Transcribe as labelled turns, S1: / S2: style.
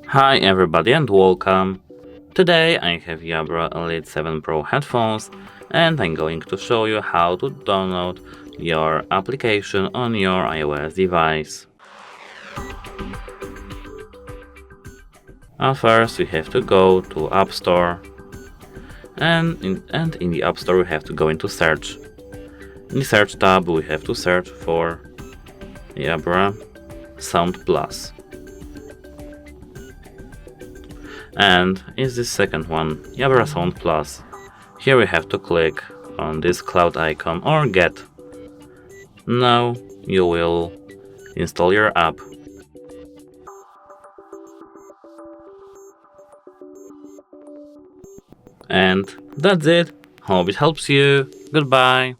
S1: Hi everybody and welcome. Today I have JABRA Elite 7 Pro headphones and I'm going to show you how to download your application on your iOS device. First we have to go to App Store and in the App Store we have to go into search. In the search tab we have to search for JABRA Sound Plus. And is this second one, JABRA Sound Plus. Here we have to click on this cloud icon or get. Now you will install your app. And that's it. Hope it helps you. Goodbye.